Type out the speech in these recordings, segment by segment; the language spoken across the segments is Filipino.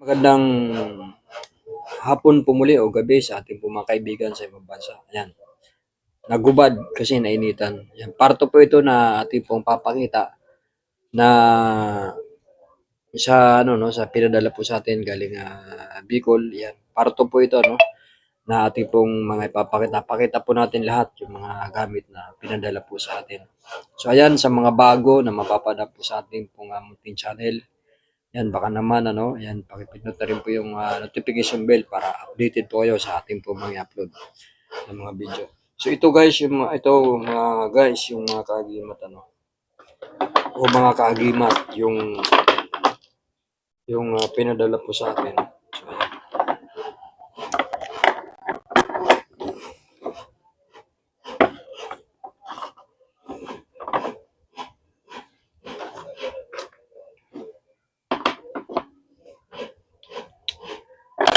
Magandang hapon po muli o gabi sa ating po mga kaibigan sa ibang bansa. Ayan, nagubad kasi nainitan. Ayan, parto po ito na ating pong papakita na sa ano no sa pinadala po sa atin galing Bicol. Ayan, parto po ito no na ating pong mga ipapakita. Pakita po natin lahat yung mga gamit na pinadala po sa atin. So ayan, sa mga bago na mapapada po sa ating pong munting channel, yan, baka naman yan, pakipindot na rin po yung notification bell para updated po kayo sa ating po mga upload ng mga video. So ito guys, yung mga kaagimat o mga kaagimat yung pinadala po sa atin. So ayan.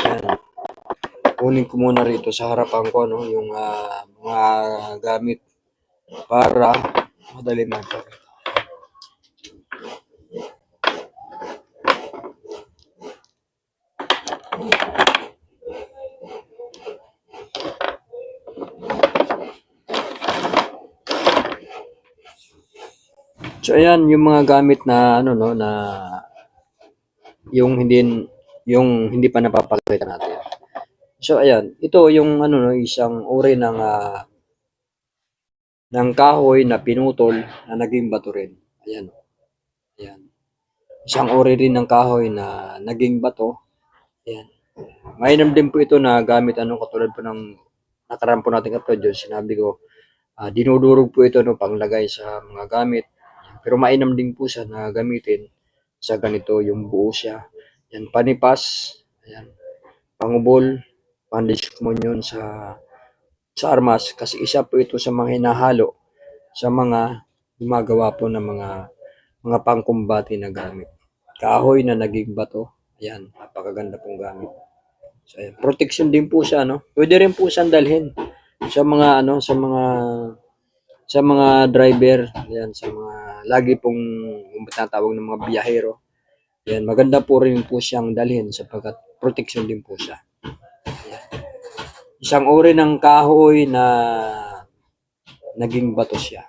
Ayan. Kunin ko muna rito sa harapan ko yung mga gamit para madali magpakita. So ayan yung mga gamit na na yung hindi pa napapakita natin. So ayan, ito yung isang uri ng kahoy na pinutol na naging bato rin. Ayan. Ayan. Isang uri rin ng kahoy na naging bato. Ayan. Mainam din po ito na gamit katulad po ng nakaraan po nating upload yun. Sinabi ko, dinudurog po ito panglagay sa mga gamit. Pero mainam din po siya na gamitin sa ganito yung buo siya. Yan, panipas, ayan, pangubol, pandiskumonyon sa armas kasi isa po ito sa mga hinahalo sa mga gumagawa po ng mga pangkumbati na gamit. Kahoy na naging bato, ayan, napakaganda pong gamit. So, ayan, protection din po siya, no? Pwede rin po siyang dalhin sa mga sa mga driver, ayan, sa mga lagi pong tinatawag ng mga biyahero. Ayan, maganda po rin po siyang dalhin sapagkat protection din po siya. Ayan. Isang uri ng kahoy na naging bato siya.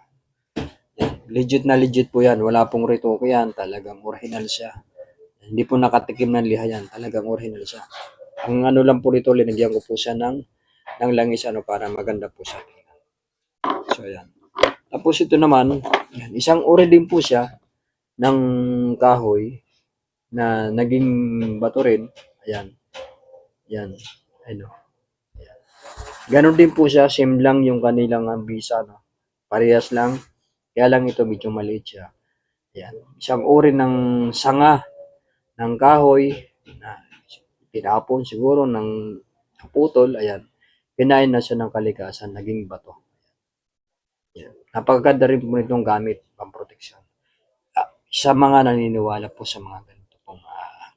Ayan. Legit po yan. Wala pong retoke yan. Talagang original siya. Hindi po nakatikim ng liha yan. Talagang original siya. Ang lang po rito, linagyan ko po siya ng langis para maganda po siya. So, ayan. Tapos ito naman, yan, isang uri din po siya ng kahoy na naging bato rin. Ayan. Yan. Ano. Ayan. Ganon din po siya. Same lang yung kanilang bisa. No? Parehas lang. Kaya lang ito medyo maliit siya. Ayan. Isang uri ng sanga ng kahoy na tinapon siguro ng putol. Ayan. Kinain na siya ng kalikasan. Naging bato. Ayan. Napakaganda rin po nitong gamit pang-proteksyon. Sa mga naniniwala po sa mga ganito pong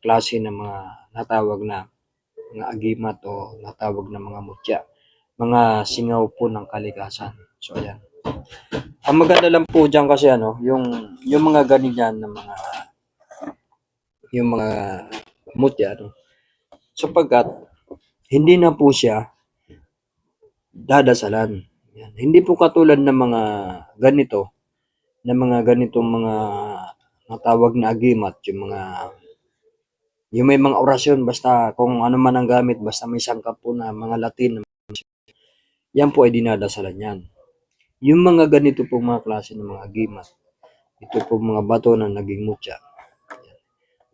klase ng mga natawag na mga agimat o natawag na mga mutya. Mga singaw po ng kalikasan. So, ayan. Ang maganda lang po dyan kasi yung mga ganyan na yung mga mutya, sapagkat hindi na po siya dadasalan. Yan. Hindi po katulad ng mga ganito, na mga ganitong mga natawag na agimat, yung may mga orasyon, basta kung ano man ang gamit, basta may sangkap po na mga Latin, yan po ay dinadasalan yan. Yung mga ganito po mga klase ng mga agimat, ito po mga bato na naging mutya,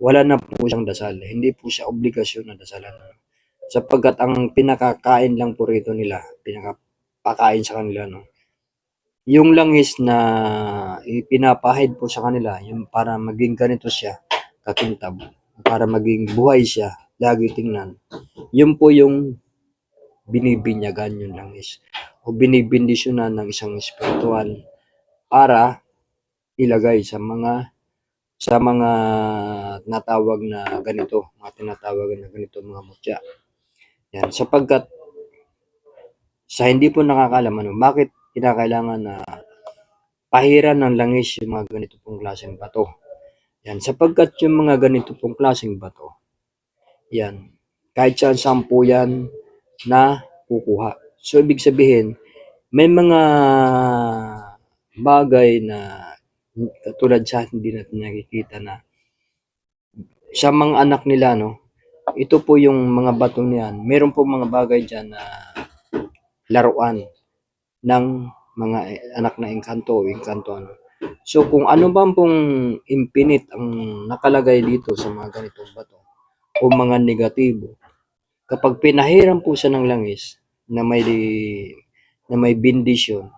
wala na po siyang dasal. Hindi po siya obligasyon na dasalan. Sapagkat ang pinakakain lang po rito nila, pinakapakain sa kanila, yung langis na ipinapahid po sa kanila, yung para maging ganito siya, kakintab, para maging buhay siya, lagi tingnan. Yun po yung binibinyagan yung langis o binibindisyonan ng isang espiritual para ilagay sa mga natawag na ganito, mga tinatawag na ganito mga mutya. Yan, sapagkat sa hindi po nakakalaman bakit kinakailangan na pahiran ng langis yung mga ganito pong klaseng bato. Yan, sapagkat yung mga ganito pong klaseng bato, Yan. Kahit saan po yan na kukuha. So, ibig sabihin, may mga bagay na katulad sa hindi natin nakikita na sa mga anak nila, no, ito po yung mga batong yan. Meron po mga bagay dyan na laruan ng mga anak na engkanto o engkanto. Ano. So, kung ano bang pong infinite ang nakalagay dito sa mga ganitong bato o mga negatibo, kapag pinahiram po siya ng langis na may bindisyon,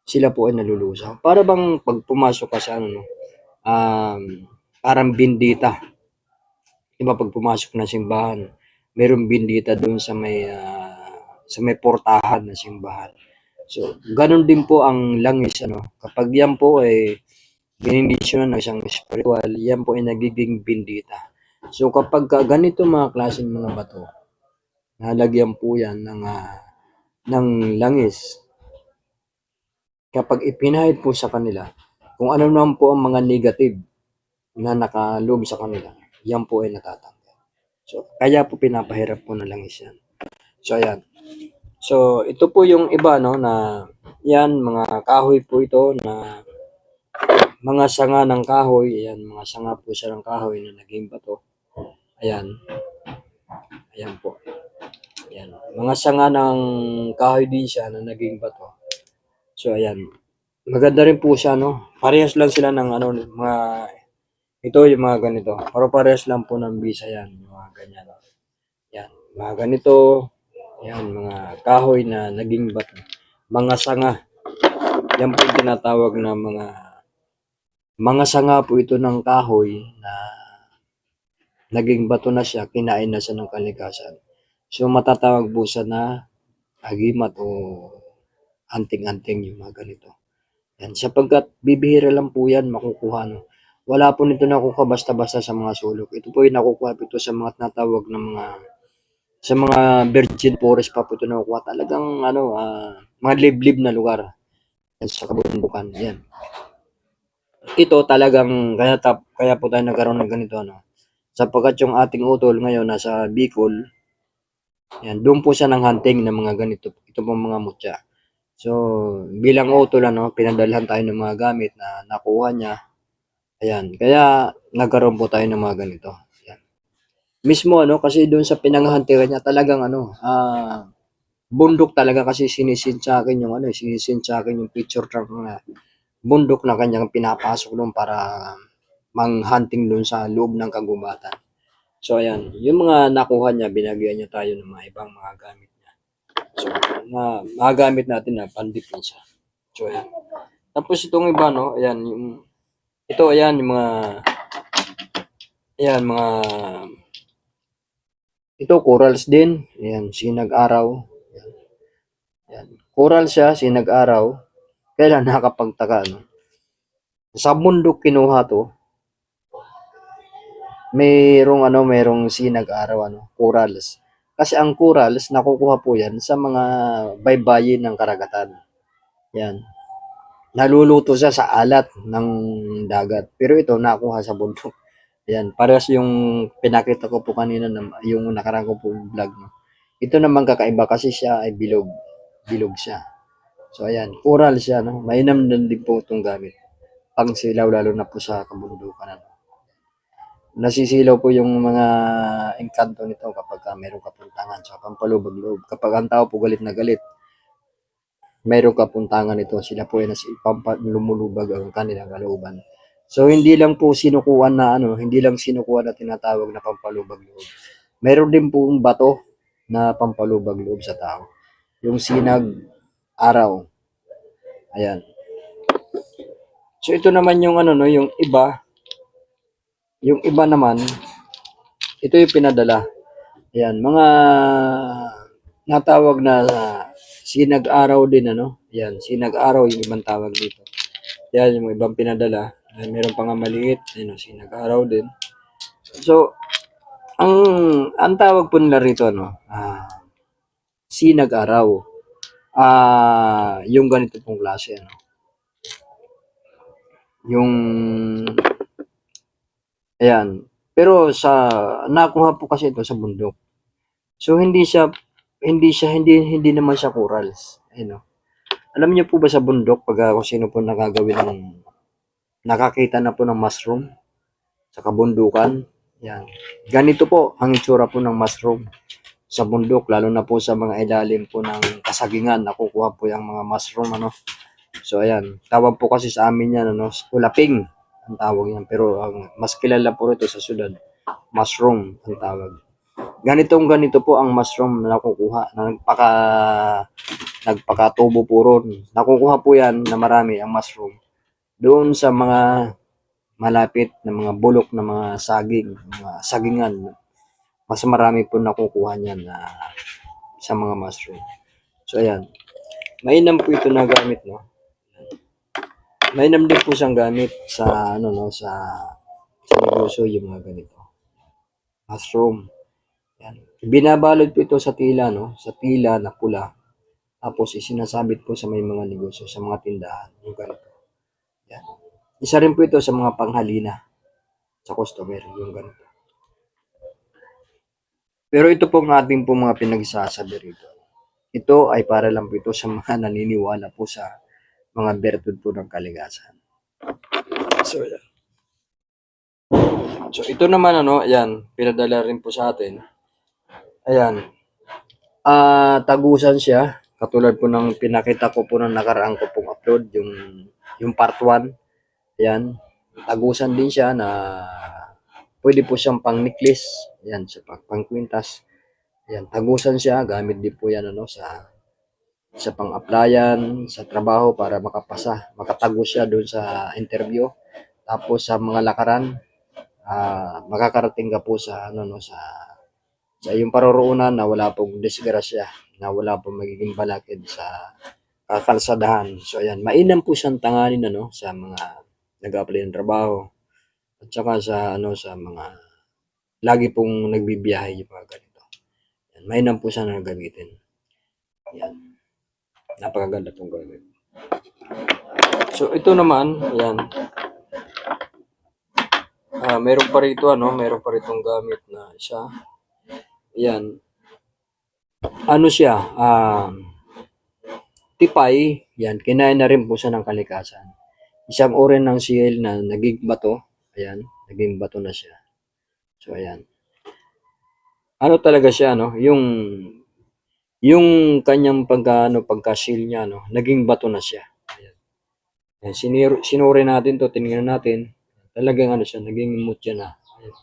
sila po ay nalulusaw. Para bang pag pumasok ka sa ano, no, um, parang bindita. Diba pag pumasok na simbahan, mayroong bindita doon sa may portahan ng simbahan. So, ganun din po ang langis, ano. Kapag yan po ay binindisyon ng isang spiritual, yan po ay nagiging bindita. So, kapag ganito mga klaseng mga bato, nalagyan po yan ng langis, kapag ipinahid po sa kanila, kung ano naman po ang mga negative na nakaloob sa kanila, yan po ay natatanggal. So, kaya po pinapahirap po ng langis yan. So, ayan. So, ito po yung iba, no, na yan, mga kahoy po ito na mga sanga ng kahoy. Ayan, mga sanga po siya ng kahoy na naging bato. Ayan. Ayan po. Ayan. Mga sanga ng kahoy din siya na naging bato. So, ayan. Maganda rin po siya, no? Parehas lang sila ng ano, mga, ito yung mga ganito. Pero parehas lang po ng bisa yan. Yung mga ganyan. Yan. Mga ganito. Yan, mga kahoy na naging bato. Mga sanga. Yan po yung tinatawag na mga sanga po ito ng kahoy na naging bato na siya, kinain na siya ng kalikasan. So matatawag po siya na agimat o anting-anting yung mga ganito. Yan, sapagkat bibihira lang po yan makukuha. No? Wala po nito nakukuha basta-basta sa mga sulok. Ito po yung nakukuha ito sa mga tinatawag na sa mga virgin forest pa po ito nakukuha. Talagang mga liblib na lugar yan, sa kabundukan. Yan. Ito talagang kaya po tayo nagkaroon ng ganito, ano. Sapagkat yung ating utol ngayon nasa Bicol, yan, doon po siya nang hunting ng mga ganito. Ito po mga mutya. So, bilang utol, ano, pinadalhan tayo ng mga gamit na nakuha niya. Ayan, kaya nagkaroon po tayo ng mga ganito. Ayan. Mismo, ano, kasi doon sa pinanghuntingan niya, talagang, bundok talaga kasi sinisin sa akin yung, sinisin sa akin yung picture truck na bundok na kanyang pinapasok doon para mang-hunting doon sa loob ng kagubatan. So, ayan, yung mga nakuha niya, binagyan niya tayo ng mga ibang mga gamit niya. So, magamit natin na pandipensya. So, ayan. Tapos itong iba, no, ayan, ayan, yung ito, corals din. Ayan, sinag-araw. Ayan, ayan. Coral siya, sinag-araw. Kailan nakakapagtaka, no? Sa bundok kinuha to, merong sinag-araw, corals. Kasi ang corals, nakukuha po yan sa mga baybayin ng karagatan. Yan. Naluluto siya sa alat ng dagat. Pero ito, nakuha sa bundok. Yan. Parehas yung pinakita ko po kanina, yung nakarang ko po vlog. No? Ito naman kakaiba kasi siya ay bilog. Bilog siya. So, ayan. Coral siya. No? Mainam din po itong gamit. Pang silaw, lalo na po sa kabundukan. Ano? Nasisilaw po yung mga engkanto nito kapag mayroong kapuntangan sa pampalubag loob. Kapag ang tao po galit na galit, mayroong kapuntangan nito. Sila po ay lumulubag ang kanilang kalooban. So hindi lang po sinukuan na hindi lang sinukuan na tinatawag na pampalubag loob. Mayroon din po bato na pampalubag loob sa tao. Yung sinag araw. Ayan. So ito naman yung yung iba. Yung iba naman, ito yung pinadala. Ayan, mga natawag na sinag-araw din, Ayan, sinag-araw yung ibang tawag dito. Ayan, yung ibang pinadala. Ayan, meron pa nga maliit, sinag-araw din. So, ang tawag po nila rito, sinag-araw. Yung ganito pong klase, Yung, ayan, Pero nakuha po kasi ito sa bundok. So hindi naman siya corals. Ayun, no? Alam niyo po ba sa bundok pag kung sino po nakakita na po ng mushroom sa kabundukan, yan. Ganito po ang itsura po ng mushroom sa bundok, lalo na po sa mga ilalim po ng kasagingan, nakukuha po yung mga mushroom, ano. So ayan, tawag po kasi sa amin yan, ano, ulaping ang tawag yan, pero ang mas kilala po rito sa syudad, mushroom ang tawag. Ganito po ang mushroom na nakukuha, na nagpakatubo po ron. Nakukuha po yan na marami ang mushroom doon sa mga malapit na mga bulok na mga sagingan. Mas marami po nakukuha niyan sa mga mushroom. So ayan, mainam po ito na gamit, no. Mainam din po siyang gamit sa ano, no, sa negosyo, yung mga ganito. Mushroom. Yan. Binabalot po ito sa tila, no, sa tila na pula. Tapos isinasabit po sa may mga negosyo, sa mga tindahan, yung ganito. Yan. Isa rin po ito sa mga panghalina sa customer, yung ganito. Pero ito po ang ating po mga pinagsasabi rito. Ito ay para lang po ito sa mga naniniwala po sa mga bertud po ng kaligasan. So, yan. So, ito naman, ano, ayan, pinadala rin po sa atin. Ayan. Tagusan siya. Katulad po ng pinakita ko po ng nakaraang ko pong upload, yung part 1. Ayan. Tagusan din siya na pwede po siyang pang necklace. Ayan, sa pang kwintas. Ayan, tagusan siya. Gamit din po yan, ano, sa pang-applyan, sa trabaho para makatago siya doon sa interview. Tapos sa mga lakaran, makakarating ka po sa ano, no, sa iyong paroroonan na wala pong disgrasya, na wala pong magiging balakid sa kalsadahan. So ayan, mainam po siyang tanganin, ano, sa mga nag-apply ng trabaho at saka sa mga lagi pong nagbibiyahe yung mga ganito. Ayan, mainam po siya na gamitin. Ayan. Napakaganda pong gamit. So ito naman, ayan. Meron pa rito, ano, meron pa ritong gamit na isa. Ayan. Ano siya? Tipay. Yan. Kinain na rin po siya ng kalikasan. Isang uri ng siel na naging bato. Ayan. Naging bato na siya. So, ayan. Ano talaga siya, no? Yung kanyang pagka-seal niya, no? Naging bato na siya. Ayan. Ayan. Sinuri natin to, tinignan natin. Talagang ano siya, naging mutya na. Ayan.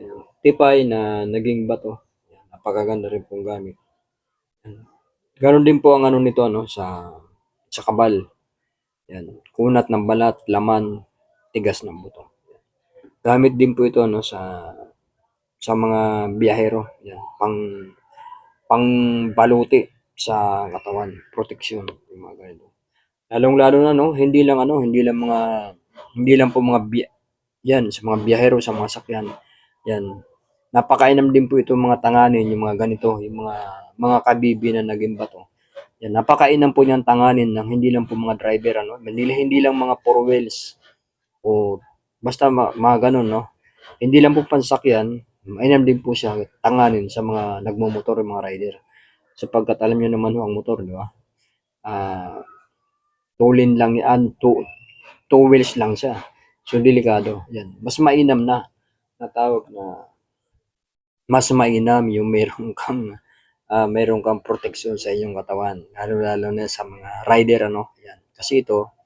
Ayan. Tipay na naging bato. Ayan. Napakaganda rin pong gamit. Ayan. Ganon din po ang ano nito, no, sa kabal. Yan, kunat ng balat, laman, tigas ng buto. Gamit din po ito, no, sa mga biyahero. Yan, pang baluti sa katawan, proteksyon, yung mga ganito. Lalong-lalo na, no, hindi lang po yan, sa mga biyahero, sa mga sakyan. Yan, napakainam din po ito mga tanganin, yung mga ganito, yung mga kabibi na naging bato. Yan, napakainam po niyang tanganin ng hindi lang po mga driver, ano, hindi lang mga four wheels o basta mga ganun, no. Hindi lang po pansakyan, mainam din po siya tanganin sa mga nagmomotor, mga rider. Sapagkat alam niyo naman ho ang motor, di ba? Two-lane lang yan, two wheels lang siya. So delikado. Yan. Mas mainam na tawag na mas mainam yung meron kang proteksyon sa iyong katawan, lalo na sa mga rider, ano. Yan. Kasi ito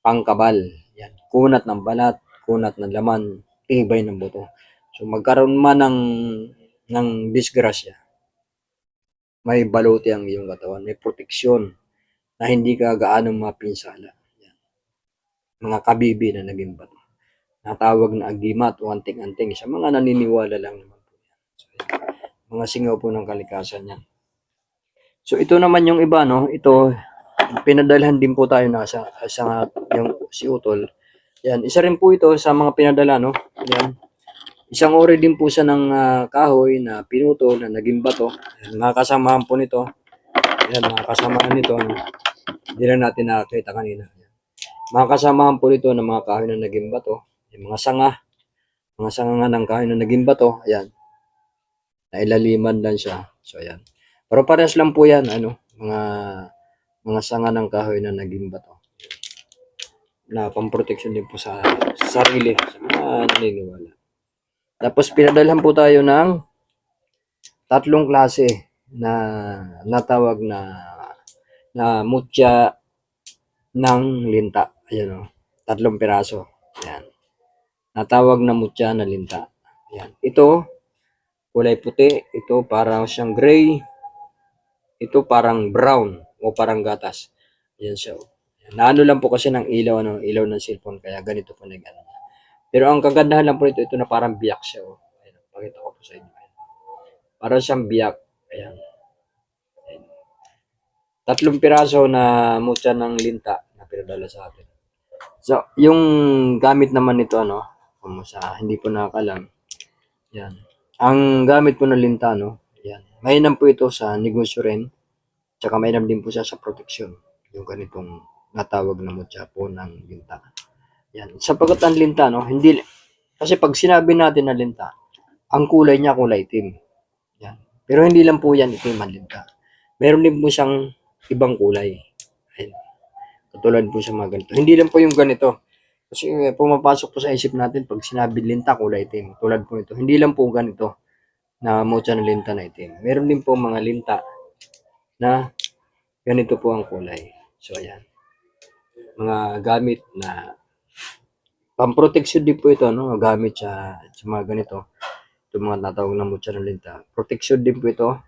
pangkabal. Yan. Kunat ng balat, kunat ng laman, tibay ng buto. So magkaroon man ng disgrasya, may baluti ang iyong katawan, may proteksyon na hindi ka gaano mapinsala. Yan. Mga kabibi na naging bato. Natawag na agimat o anting-anting sa mga naniniwala lang naman po yan. So, yan. Mga singaw po ng kalikasan yan. So ito naman yung iba, no, ito pinadalhan din po tayo na sa yung si Utol. Yan, isa rin po ito sa mga pinadala, no. Yan. Isang uri din po siya ng kahoy na pinutol na naging bato. Yan, mga kasamahan po nito. Yan, mga kasamahan nito, no. Hindi lang natin nakakita kanina. Yan. Mga kasamahan po nito ng mga kahoy na naging bato. Yung mga sanga, mga sanga ng kahoy na naging bato, ayan, nailaliman lang siya. So, ayan. Pero parehas lang po yan, ano, mga sanga ng kahoy na naging bato. Na pamproteksyon din po sa sarili, sa mga naniniwala. Tapos pinadalhan po tayo ng tatlong klase na natawag na mutya ng linta. Ayan o, tatlong piraso. Ayan. Natawag na mutya na linta. Ayan. Ito, kulay puti. Ito parang siyang gray. Ito parang brown o parang gatas. Ayan siya. Naano lang po kasi ng ilaw, ano, ilaw ng cellphone. Kaya ganito po nag-ano. Pero ang kagandahan lang po ito na parang biyak siya. Oh. Ayan, pakita ko po sa inyo. Parang siyang biyak. Ayan. Tatlong piraso na mutya ng linta na pinadala sa atin. So, yung gamit naman nito, ano, kung sa hindi po nakakalam, yan. Ang gamit po ng linta, no, yan. Mainam po ito sa negosyo rin, tsaka mainam din po siya sa proteksyon. Yung ganitong natawag na mutya po ng linta. Yan. Sapagat ang linta, no, hindi, kasi pag sinabi natin na linta, ang kulay niya kulay itim. Yan. Pero hindi lang po yan itim ang linta. Meron din po siyang ibang kulay. Ayun. Katulad po sa mga ganito. Hindi lang po yung ganito. Kasi pumapasok po sa isip natin pag sinabi linta, kulay itim. Tulad po nito. Hindi lang po ganito na mutya ng linta na itim. Meron din po mga linta na ganito po ang kulay. So, ayan. Mga gamit na pamproteksyon din po ito, no? Gamit sa mga ganito. Ito mga natawag na mutya ng linta. Proteksyon din po ito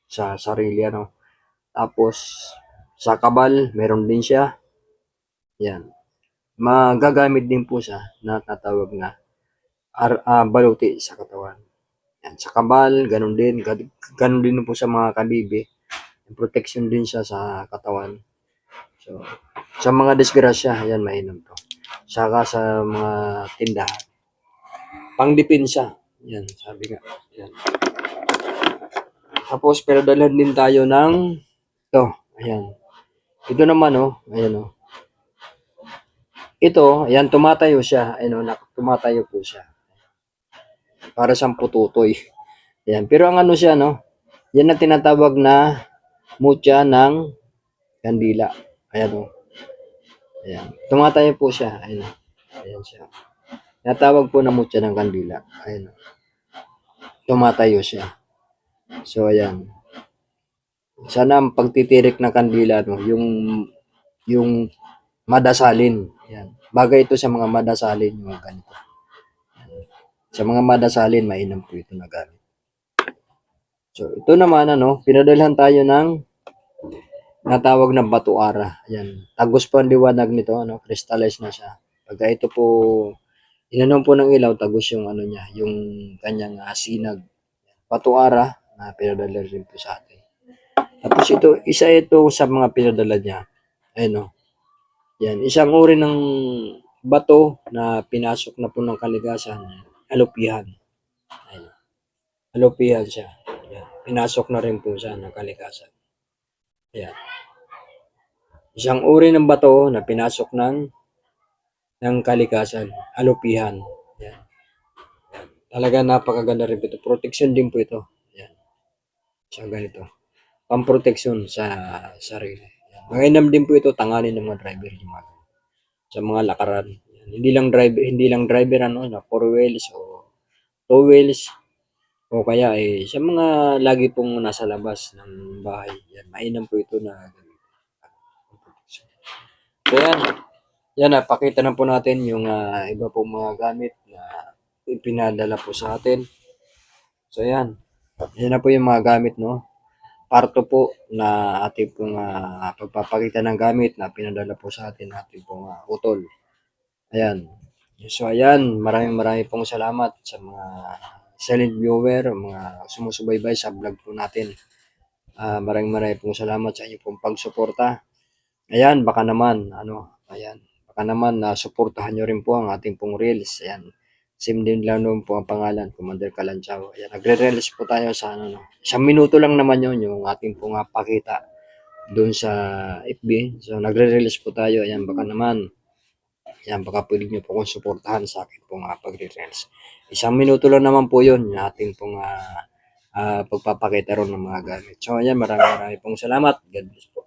sa sarili, ano? Tapos, sa kabal, meron din siya. Yan. Magagamit din po siya na tatawag na baluti sa katawan. Yan. Sa kabal, ganun din. Ganun din po sa mga kabibi. Protection din siya sa katawan. So, sa mga disgrasya, yan, mainam to. Saka sa mga tindahan. Pangdepensa. Yan, sabi nga. Yan. Tapos, pero dalhan din tayo ng ito. Ayan. Ito naman, oh. Ayan, oh. Ito, ayan, tumatayo siya. Ayan, oh, tumatayo po siya. Para siyang pututoy. Ayan. Pero ang ano siya, no? Yan ang tinatawag na mutya ng kandila. Ayan, oh. Ayan. Tumatayo po siya. Ayan, oh. Ayan siya. Tinatawag po na mutya ng kandila. Ayan, oh. Tumatayo siya. So, ayan. Sana ang pagtitirik ng kandila, no, yung madasalin. Yan. Bagay ito sa mga madasalin, yung ganito. Sa mga madasalin, mainam po ito na gamit. So, ito naman, ano, pinadalhan tayo ng natawag na batuara. Yan. Tagos po ang liwanag nito, ano, crystallize na siya. Pagka ito po, inanom po ng ilaw, tagos yung ano niya, yung kanyang sinag. Batuara, na pinadala rin po sa atin. Tapos ito, isa ito sa mga pinadala niya. Ayun, yan, isang uri ng bato na pinasok na po ng kalikasan, alupihan. Ayun. Alupihan siya. Yan. Pinasok na rin po siya ng kalikasan. Yan. Isang uri ng bato na pinasok ng kalikasan, alupihan. Yan. Talaga napakaganda rin po ito. Protection din po ito. Yan. Siya ganito. Pamproteksyon sa sarili. Mainam din po ito tanganin ng mga driver yung mga sa mga lakaran. Hindi lang driver ano na 4 wheels o 2 wheels o kaya sa mga lagi pong nasa labas ng bahay. Yan, mainam po ito na so yan napakita na po natin yung iba pong mga gamit na ipinadala po sa atin. So yan na po yung mga gamit, no? Parto po na ating pong pagpapakita ng gamit na pinadala po sa atin ating pong utol. Ayan. So ayan, maraming pong salamat sa mga silent viewer, mga sumusubaybay sa vlog po natin. Maraming pong salamat sa inyong pong pagsuporta. Ayan, baka naman suportahan nyo rin po ang ating pong reels. Ayan. Same din lang naman po ang pangalan, Commander Kalanchaw. Ayan, nagre-reels po tayo sa isang minuto lang naman yun, yung ating pong pakita doon sa FB. So, nagre-reels po tayo. Ayan, baka naman Yan, baka pwede nyo po kong suportahan sa akin pong pagre-reels. 1 minuto lang naman po yun, yung ating pong pagpapakita ron ng mga gamit. So, ayan, maraming pong salamat. God bless po.